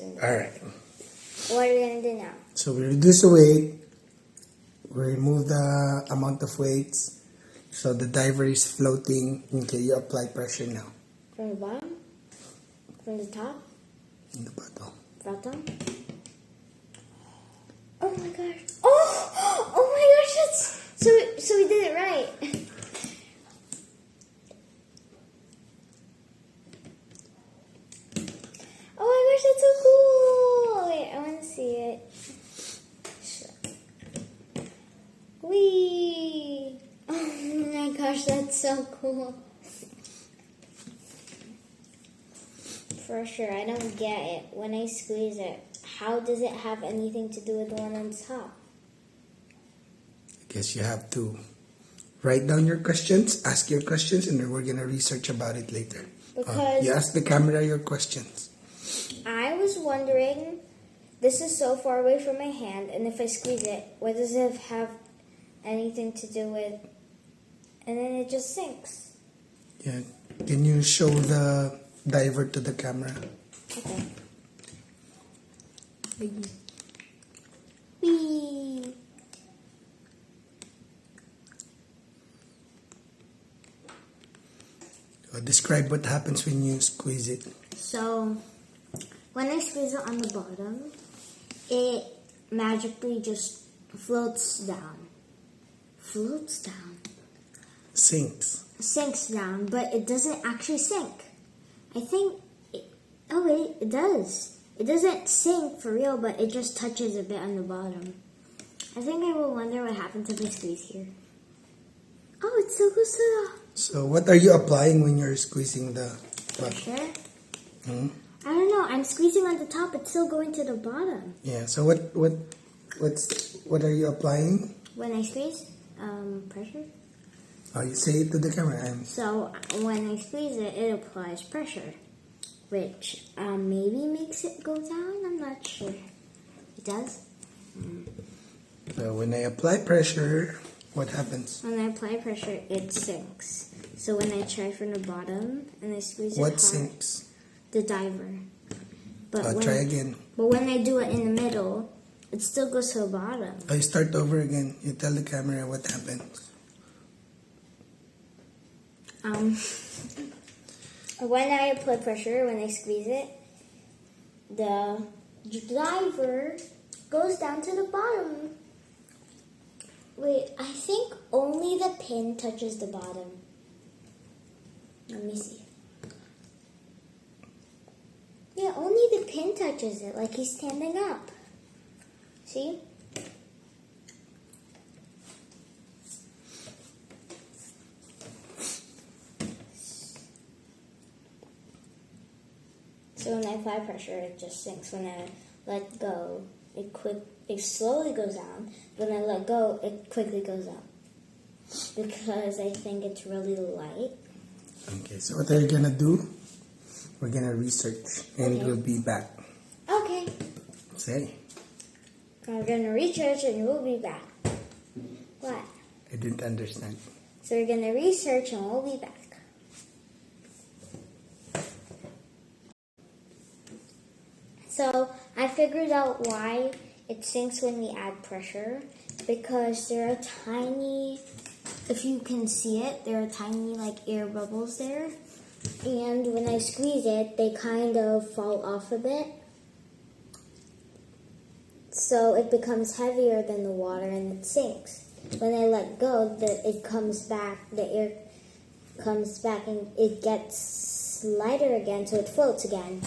Alright. What are we going to do now? So we reduce the weight. We remove the amount of weights. So the diver is floating. Okay, you apply pressure now. From the bottom? From the top? In the bottom. Bottom? Oh my gosh. Oh my gosh, that's... So we did it right. Oh my gosh, that's so cool. Wait, I want to see it. Whee! Oh my gosh, that's so cool. For sure, I don't get it. When I squeeze it, how does it have anything to do with the one on top? I guess you have to write down your questions, ask your questions, and then we're going to research about it later. Because you ask the camera your questions. I was wondering, this is so far away from my hand, and if I squeeze it, what does it have anything to do with? And then it just sinks. Yeah. Can you show the diver to the camera? Okay. Whee! Describe what happens when you squeeze it. So, when I squeeze it on the bottom, it magically just floats down. Floats down. Sinks. Sinks down, but it doesn't actually sink. I think, oh wait, it does. It doesn't sink for real, but it just touches a bit on the bottom. I think I will wonder what happens if I squeeze here. Oh, it's so close to the... So what are you applying when you're squeezing the pressure? Hmm? I don't know. I'm squeezing on the top. It's still going to the bottom. Yeah. So what are you applying? When I squeeze, pressure. Oh, you say it to the camera. So when I squeeze it, it applies pressure, which maybe makes it go down. I'm not sure. It does. So when I apply pressure, what happens? When I apply pressure, it sinks. So when I try from the bottom and I squeeze it What hard, sinks? the diver. But Try again. But when I do it in the middle, it still goes to the bottom. I start over again. You tell the camera what happens. When I apply pressure, when I squeeze it, the diver goes down to the bottom. Wait, I think only the pin touches the bottom. Let me see. Yeah, only the pin touches it, like he's standing up. See? So when I apply pressure, it just sinks. When I let go, it slowly goes down. When I let go, it quickly goes up. Because I think it's really light. Okay, so what are you gonna do? We're gonna research and we'll be back. Okay. Say. I'm gonna research and we'll be back. What? I didn't understand. So we're gonna research and we'll be back. So I figured out why it sinks when we add pressure, because there are tiny, if you can see it, there are tiny like air bubbles there, and when I squeeze it, they kind of fall off a bit, so it becomes heavier than the water and it sinks. When I let go, it comes back, the air comes back and it gets lighter again, so it floats again.